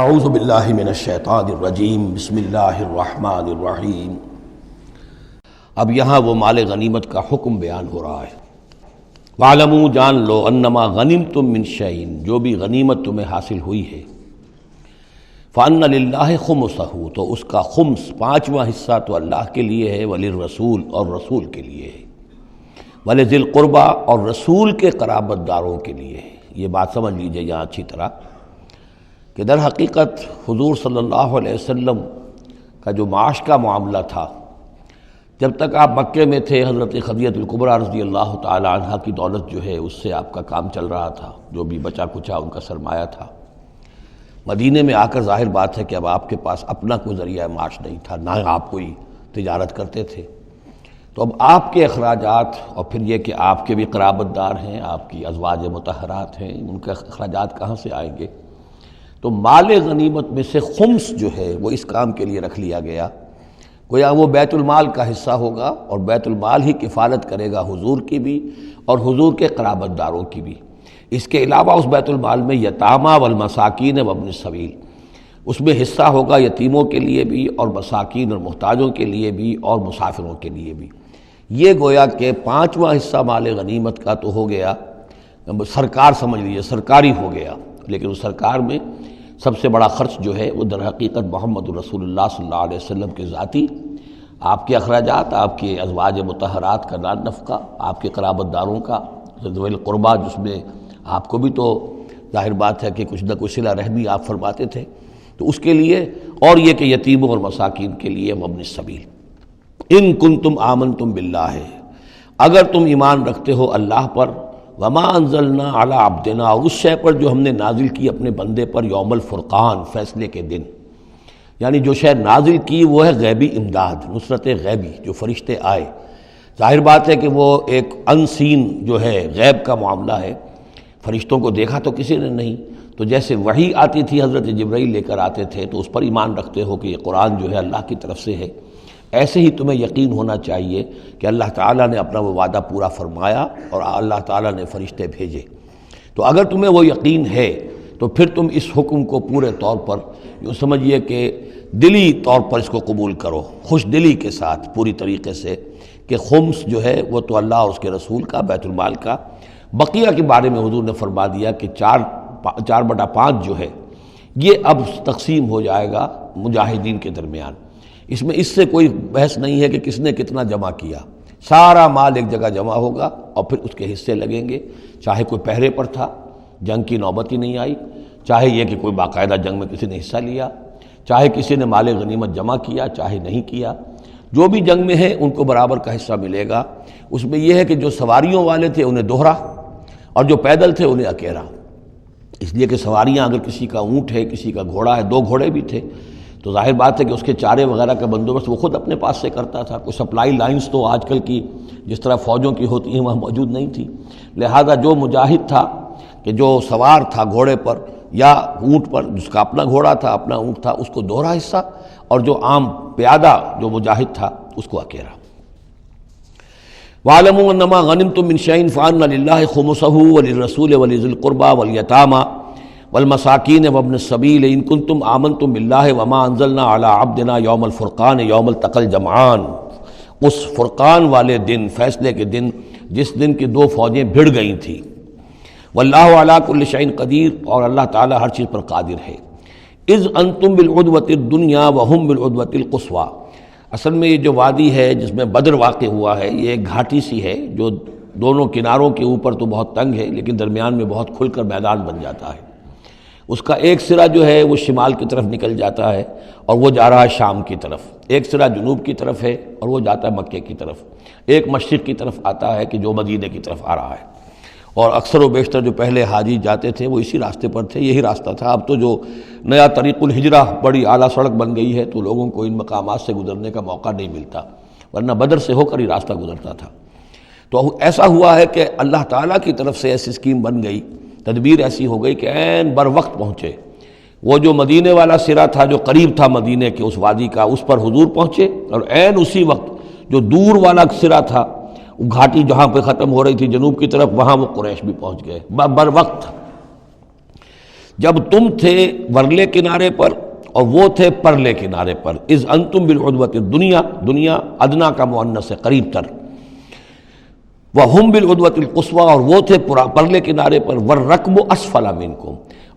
اعوذ باللہ من الشیطان الرجیم بسم اللہ الرحمن الرحیم۔ اب یہاں وہ مال غنیمت کا حکم بیان ہو رہا ہے۔ وَاعْلَمُوا جان لو انما غنمتم من شیء، جو بھی غنیمت تمہیں حاصل ہوئی ہے، فَأَنَّ لِلَّهِ خُمُسَهُ، تو اس کا خمس پانچواں حصہ تو اللہ کے لیے ہے، وَلِلرَّسُولِ اور رسول کے لیے ہے، وَلِذِي الْقُرْبَى اور رسول کے قرابت داروں کے لیے ہے۔ یہ بات سمجھ لیجئے یہاں اچھی طرح کہ در حقیقت حضور صلی اللہ علیہ وسلم کا جو معاش کا معاملہ تھا، جب تک آپ مکے میں تھے حضرت خدیجہ الکبریٰ رضی اللہ تعالی عنہ کی دولت جو ہے اس سے آپ کا کام چل رہا تھا، جو بھی بچا کچا ان کا سرمایہ تھا۔ مدینے میں آ کر ظاہر بات ہے کہ اب آپ کے پاس اپنا کوئی ذریعہ معاش نہیں تھا، نہ آپ کوئی تجارت کرتے تھے، تو اب آپ کے اخراجات اور پھر یہ کہ آپ کے بھی قرابت دار ہیں، آپ کی ازواج مطہرات ہیں، ان کے اخراجات کہاں سے آئیں گے؟ تو مال غنیمت میں سے خمس جو ہے وہ اس کام کے لیے رکھ لیا گیا، گویا وہ بیت المال کا حصہ ہوگا، اور بیت المال ہی کفالت کرے گا حضور کی بھی اور حضور کے قرابت داروں کی بھی۔ اس کے علاوہ اس بیت المال میں یتامیٰ والمساکین وابن السبیل، اس میں حصہ ہوگا یتیموں کے لیے بھی اور مساکین اور محتاجوں کے لیے بھی اور مسافروں کے لیے بھی۔ یہ گویا کہ پانچواں حصہ مال غنیمت کا تو ہو گیا، سرکار سمجھ لیجیے سرکاری ہو گیا، لیکن اس سرکار میں سب سے بڑا خرچ جو ہے وہ در حقیقت محمد رسول اللہ صلی اللہ علیہ وسلم کے ذاتی آپ کے اخراجات، آپ کے ازواج مطہرات کا نان نفقہ، آپ کے قرابت داروں کا ذوی القربیٰ، جس میں آپ کو بھی تو ظاہر بات ہے کہ کچھ نہ کچھ صلہ رحمی آپ فرماتے تھے، تو اس کے لیے، اور یہ کہ یتیموں اور مساکین کے لیے وابن السبیل۔ ان کنتم آمنتم باللہ، اگر تم ایمان رکھتے ہو اللہ پر، وما انزلنا علی عبدنا، اور اس شے پر جو ہم نے نازل کی اپنے بندے پر، یوم الفرقان، فیصلے کے دن، یعنی جو شے نازل کی وہ ہے غیبی امداد، نصرت غیبی، جو فرشتے آئے۔ ظاہر بات ہے کہ وہ ایک انسین جو ہے غیب کا معاملہ ہے، فرشتوں کو دیکھا تو کسی نے نہیں، تو جیسے وحی آتی تھی حضرت جبرائیل لے کر آتے تھے تو اس پر ایمان رکھتے ہو کہ یہ قرآن جو ہے اللہ کی طرف سے ہے، ایسے ہی تمہیں یقین ہونا چاہیے کہ اللہ تعالیٰ نے اپنا وہ وعدہ پورا فرمایا اور اللہ تعالیٰ نے فرشتے بھیجے۔ تو اگر تمہیں وہ یقین ہے تو پھر تم اس حکم کو پورے طور پر یوں سمجھیے کہ دلی طور پر اس کو قبول کرو، خوش دلی کے ساتھ پوری طریقے سے، کہ خمس جو ہے وہ تو اللہ اور اس کے رسول کا، بیت المال کا۔ بقیہ کے بارے میں حضور نے فرما دیا کہ 4/5 جو ہے یہ اب تقسیم ہو جائے گا مجاہدین کے درمیان۔ اس میں اس سے کوئی بحث نہیں ہے کہ کس نے کتنا جمع کیا، سارا مال ایک جگہ جمع ہوگا اور پھر اس کے حصے لگیں گے، چاہے کوئی پہرے پر تھا، جنگ کی نوبت ہی نہیں آئی، چاہے یہ کہ کوئی باقاعدہ جنگ میں کسی نے حصہ لیا، چاہے کسی نے مال غنیمت جمع کیا چاہے نہیں کیا، جو بھی جنگ میں ہے ان کو برابر کا حصہ ملے گا۔ اس میں یہ ہے کہ جو سواریوں والے تھے انہیں دوہرا، اور جو پیدل تھے انہیں اکیرا، اس لیے کہ سواریاں اگر کسی کا اونٹ ہے، کسی کا گھوڑا ہے، 2 گھوڑے بھی تھے، تو ظاہر بات ہے کہ اس کے چارے وغیرہ کا بندوبست وہ خود اپنے پاس سے کرتا تھا۔ کوئی سپلائی لائنز تو آج کل کی جس طرح فوجوں کی ہوتی ہیں وہاں موجود نہیں تھی، لہذا جو مجاہد تھا کہ جو سوار تھا گھوڑے پر یا اونٹ پر، جس کا اپنا گھوڑا تھا اپنا اونٹ تھا، اس کو دوہرا حصہ، اور جو عام پیادہ جو مجاہد تھا اس کو اکیرا۔ وَاعْلَمُوا أَنَّمَا غَنِمْتُم مِّن شَيْءٍ فَأَنَّ لِلَّهِ خُمُسَهُ وَلِلرَّسُولِ وَلِذِي الْقُرْبَى وَالْيَتَامَى والمساکین وابن السبیل ان کنتم آمنتم باللہ وما انزلنا علی عبدنا یوم الفرقان یوم التقى الجمعان، اس فرقان والے دن، فیصلے کے دن، جس دن کی 2 فوجیں بھڑ گئی تھیں۔ واللہ علی کل شیء قدیر، اور اللہ تعالیٰ ہر چیز پر قادر ہے۔ اذ انتم بالعدوۃ الدنیا وہم بالعدوۃ القصویٰ، اصل میں یہ جو وادی ہے جس میں بدر واقع ہوا ہے یہ ایک گھاٹی سی ہے جو دونوں کناروں کے اوپر تو بہت تنگ ہے لیکن درمیان میں بہت کھل کر میدان بن جاتا ہے۔ اس کا ایک سرا جو ہے وہ شمال کی طرف نکل جاتا ہے اور وہ جا رہا ہے شام کی طرف، ایک سرا جنوب کی طرف ہے اور وہ جاتا ہے مکے کی طرف، ایک مشرق کی طرف آتا ہے کہ جو مدینے کی طرف آ رہا ہے، اور اکثر و بیشتر جو پہلے حاجی جاتے تھے وہ اسی راستے پر تھے، یہی راستہ تھا۔ اب تو جو نیا طریق الہجرہ بڑی اعلیٰ سڑک بن گئی ہے تو لوگوں کو ان مقامات سے گزرنے کا موقع نہیں ملتا، ورنہ بدر سے ہو کر ہی راستہ گزرتا تھا۔ تو ایسا ہوا ہے کہ اللہ تعالیٰ کی طرف سے ایسی اسکیم بن گئی، تدبیر ایسی ہو گئی کہ عین بر وقت پہنچے، وہ جو مدینے والا سرا تھا جو قریب تھا مدینے کے اس وادی کا، اس پر حضور پہنچے، اور عین اسی وقت جو دور والا سرا تھا، گھاٹی جہاں پہ ختم ہو رہی تھی جنوب کی طرف، وہاں وہ قریش بھی پہنچ گئے بر وقت۔ جب تم تھے ورلے کنارے پر اور وہ تھے پرلے کنارے پر، اذ انتم بالعدوۃ الدنیا، دنیا ادنا کا مؤنث ہے قریب تر، وہم بالعدوۃ القصویٰ، اور وہ تھے پرلے کنارے پر، والرکب اسفل منکم،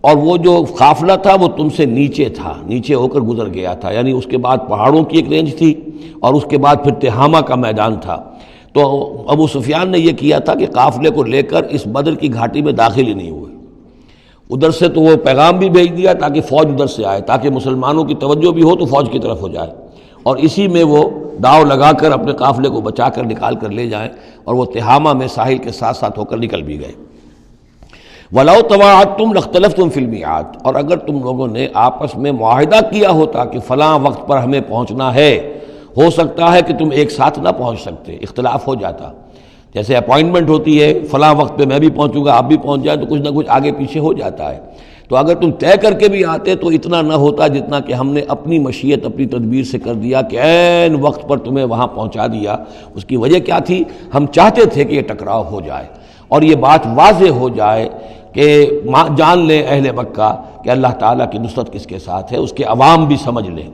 اور وہ جو قافلہ تھا وہ تم سے نیچے تھا، نیچے ہو کر گزر گیا تھا، یعنی اس کے بعد پہاڑوں کی ایک رینج تھی اور اس کے بعد پھر تہامہ کا میدان تھا۔ تو ابو سفیان نے یہ کیا تھا کہ قافلے کو لے کر اس بدر کی گھاٹی میں داخل ہی نہیں ہوئے، ادھر سے تو وہ پیغام بھی بھیج دیا تاکہ فوج ادھر سے آئے، تاکہ مسلمانوں کی توجہ بھی ہو تو فوج کی طرف ہو جائے، اور اسی میں وہ داؤ لگا کر اپنے قافلے کو بچا کر نکال کر لے جائیں، اور وہ تہامہ میں ساحل کے ساتھ ساتھ ہو کر نکل بھی گئے۔ وَلَوْ تَوَاعَدْتُمْ لَاخْتَلَفْتُمْ فِي الْمِيعَادِ، اور اگر تم لوگوں نے آپس میں معاہدہ کیا ہوتا کہ فلاں وقت پر ہمیں پہنچنا ہے، ہو سکتا ہے کہ تم ایک ساتھ نہ پہنچ سکتے، اختلاف ہو جاتا، جیسے اپوائنٹمنٹ ہوتی ہے فلاں وقت پہ میں بھی پہنچوں گا آپ بھی پہنچ جائیں تو کچھ نہ کچھ آگے پیچھے ہو جاتا ہے، تو اگر تم طے کر کے بھی آتے تو اتنا نہ ہوتا جتنا کہ ہم نے اپنی مشیت اپنی تدبیر سے کر دیا کہ عین وقت پر تمہیں وہاں پہنچا دیا۔ اس کی وجہ کیا تھی؟ ہم چاہتے تھے کہ یہ ٹکراؤ ہو جائے اور یہ بات واضح ہو جائے کہ جان لیں اہل مکہ کہ اللہ تعالیٰ کی نصرت کس کے ساتھ ہے، اس کے عوام بھی سمجھ لیں۔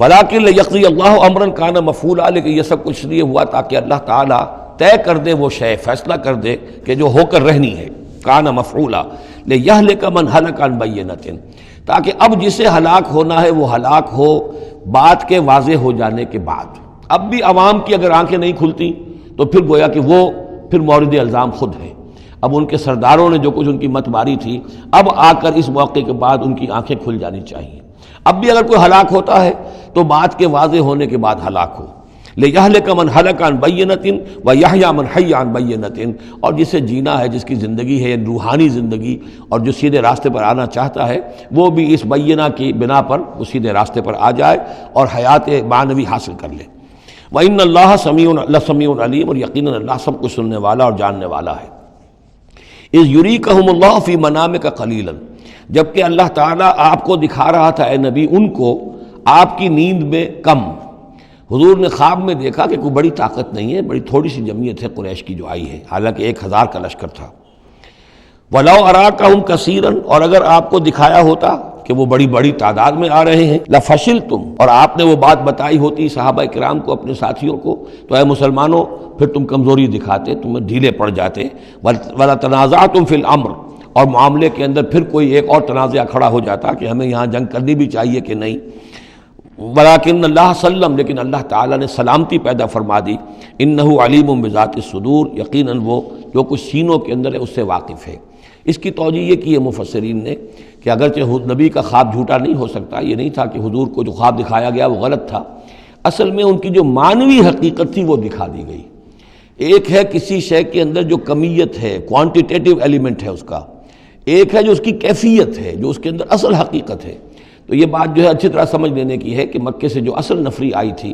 وَلَٰكِن لِيَقْضِيَ اللَّهُ أَمْرًا كَانَ مَفْعُولًا، لیکن یہ سب کچھ لیے ہوا تاکہ اللہ تعالیٰ طے کر دے وہ شے، فیصلہ کر دے کہ جو ہو کر رہنی ہے، كَانَ مَفْعُولًا لِيَهْلِكَ مَنْ هَلَكَ عَنْ بَيِّنَةٍ، تاکہ اب جسے ہلاک ہونا ہے وہ ہلاک ہو بات کے واضح ہو جانے کے بعد۔ اب بھی عوام کی اگر آنکھیں نہیں کھلتی تو پھر گویا کہ وہ پھر مورد الزام خود ہے، اب ان کے سرداروں نے جو کچھ ان کی مت ماری تھی، اب آ کر اس موقع کے بعد ان کی آنکھیں کھل جانی چاہیے۔ اب بھی اگر کوئی ہلاک ہوتا ہے تو بات کے واضح ہونے کے بعد ہلاک ہو، لِيَهْلِكَ مَنْ هَلَكَ عَنْ بَيِّنَةٍ وَيَحْيَىٰ مَنْ حَيَّ عَنْ بَيِّنَةٍ، اور جسے جینا ہے، جس کی زندگی ہے روحانی زندگی، اور جو سیدھے راستے پر آنا چاہتا ہے وہ بھی اس بینہ کی بنا پر وہ سیدھے راستے پر آ جائے اور حیات معنوی حاصل کر لے۔ وَإِنَّ اللَّهَ سَمِيعٌ عَلِيمٌ، اور یقیناً اللہ سب کچھ سننے والا اور جاننے والا ہے۔ اِذْ يُرِيكَهُمُ اللَّهُ فِي مَنَامِكَ قَلِيلًا، جبکہ اللہ تعالیٰ آپ کو دکھا رہا تھا اے نبی ان کو آپ کی نیند میں کم۔ حضور نے خواب میں دیکھا کہ کوئی بڑی طاقت نہیں ہے، بڑی تھوڑی سی جمعیت ہے قریش کی جو آئی ہے، حالانکہ 1000 کا لشکر تھا۔ وَلَوْ أَرَاكَهُمْ كَثِيرًا، اور اگر آپ کو دکھایا ہوتا کہ وہ بڑی بڑی تعداد میں آ رہے ہیں، لَفَشِلْتُمْ، اور آپ نے وہ بات بتائی ہوتی صحابہ کرام کو، اپنے ساتھیوں کو، تو اے مسلمانوں پھر تم کمزوری دکھاتے، تم ڈھیلے پڑ جاتے۔ وَلَا تَنَازَعْتُمْ فِي الْأَمْرِ، اور معاملے کے اندر پھر کوئی ایک اور تنازع کھڑا ہو جاتا کہ ہمیں یہاں جنگ کرنی بھی چاہیے کہ نہیں۔ ولیکن اللہ سلم، لیکن اللہ تعالیٰ نے سلامتی پیدا فرما دی۔ انہ علیم بذات الصدور، یقیناً وہ جو کچھ سینوں کے اندر ہے اس سے واقف ہے۔ اس کی توجیہ یہ کی ہے مفسرین نے کہ اگرچہ نبی کا خواب جھوٹا نہیں ہو سکتا، یہ نہیں تھا کہ حضور کو جو خواب دکھایا گیا وہ غلط تھا، اصل میں ان کی جو معنوی حقیقت تھی وہ دکھا دی گئی۔ ایک ہے کسی شے کے اندر جو کمیت ہے، کوانٹیٹیو ایلیمنٹ ہے اس کا، ایک ہے جو اس کی کیفیت ہے، جو اس کے اندر اصل حقیقت ہے۔ تو یہ بات جو ہے اچھی طرح سمجھ لینے کی ہے کہ مکے سے جو اصل نفری آئی تھی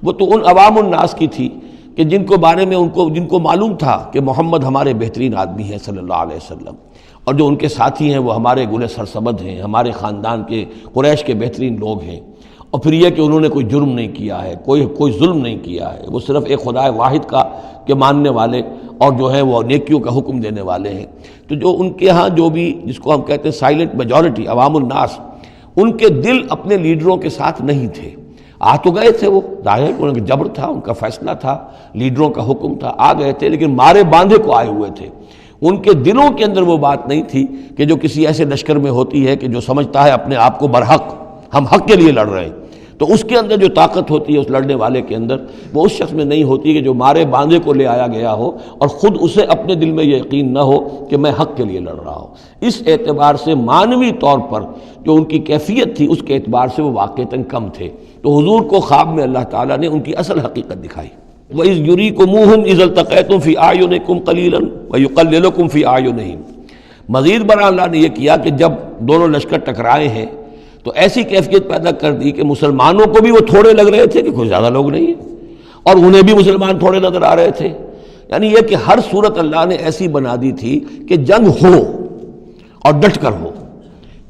وہ تو ان عوام الناس کی تھی کہ جن کو بارے میں جن کو معلوم تھا کہ محمد ہمارے بہترین آدمی ہیں صلی اللہ علیہ وسلم، اور جو ان کے ساتھی ہیں وہ ہمارے گل سرسبد ہیں، ہمارے خاندان کے قریش کے بہترین لوگ ہیں، اور پھر یہ کہ انہوں نے کوئی جرم نہیں کیا ہے، کوئی ظلم نہیں کیا ہے، وہ صرف ایک خدا واحد کا کے ماننے والے اور جو ہیں وہ نیکیوں کا حکم دینے والے ہیں۔ تو جو ان کے ہاں جو بھی جس کو ہم کہتے ہیں سائلنٹ میجورٹی، عوام الناس، ان کے دل اپنے لیڈروں کے ساتھ نہیں تھے۔ آ تو گئے تھے، وہ ظاہر ہے کہ ان کا جبر تھا، ان کا فیصلہ تھا، لیڈروں کا حکم تھا، آ گئے تھے، لیکن مارے باندھے کو آئے ہوئے تھے۔ ان کے دلوں کے اندر وہ بات نہیں تھی کہ جو کسی ایسے لشکر میں ہوتی ہے کہ جو سمجھتا ہے اپنے آپ کو برحق، ہم حق کے لیے لڑ رہے ہیں، تو اس کے اندر جو طاقت ہوتی ہے اس لڑنے والے کے اندر، وہ اس شخص میں نہیں ہوتی کہ جو مارے باندھے کو لے آیا گیا ہو اور خود اسے اپنے دل میں یہ یقین نہ ہو کہ میں حق کے لیے لڑ رہا ہوں۔ اس اعتبار سے معنوی طور پر جو ان کی کیفیت تھی اس کے اعتبار سے وہ واقعتاً کم تھے۔ تو حضور کو خواب میں اللہ تعالیٰ نے ان کی اصل حقیقت دکھائی۔ وَإِذْ يُرِيكُمُوهُمْ إِذْ الْتَقَيْتُمْ فِي أَعْيُنِكُمْ قَلِيلًا وَيُقَلِّلُكُمْ فِي أَعْيُنِهِمْ، مزید برآں اللہ نے یہ کیا کہ جب دونوں لشکر ٹکرائے ہیں تو ایسی کیفیت پیدا کر دی کہ مسلمانوں کو بھی وہ تھوڑے لگ رہے تھے کہ کوئی زیادہ لوگ نہیں ہیں، اور انہیں بھی مسلمان تھوڑے نظر آ رہے تھے۔ یعنی یہ کہ ہر صورت اللہ نے ایسی بنا دی تھی کہ جنگ ہو اور ڈٹ کر ہو،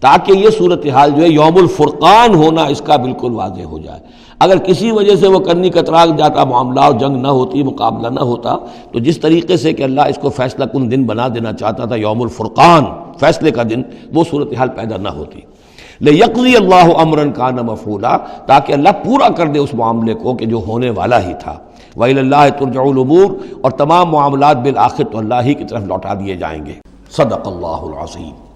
تاکہ یہ صورتحال جو ہے یوم الفرقان ہونا اس کا بالکل واضح ہو جائے۔ اگر کسی وجہ سے وہ کرنی کترا جاتا معاملہ اور جنگ نہ ہوتی، مقابلہ نہ ہوتا، تو جس طریقے سے کہ اللہ اس کو فیصلہ کن دن بنا دینا چاہتا تھا یوم الفرقان، فیصلے کا دن وہ صورتحال پیدا نہ ہوتی۔ لِيَقْضِيَ اللَّهُ أَمْرًا كَانَ مَفْعُولًا، تاکہ اللہ پورا کر دے اس معاملے کو کہ جو ہونے والا ہی تھا۔ وَإِلَى اللَّهِ تُرْجَعُ الْأُمُورُ، اور تمام معاملات بالآخر تو اللہ ہی کی طرف لوٹا دیے جائیں گے۔ صدق اللہ العظیم۔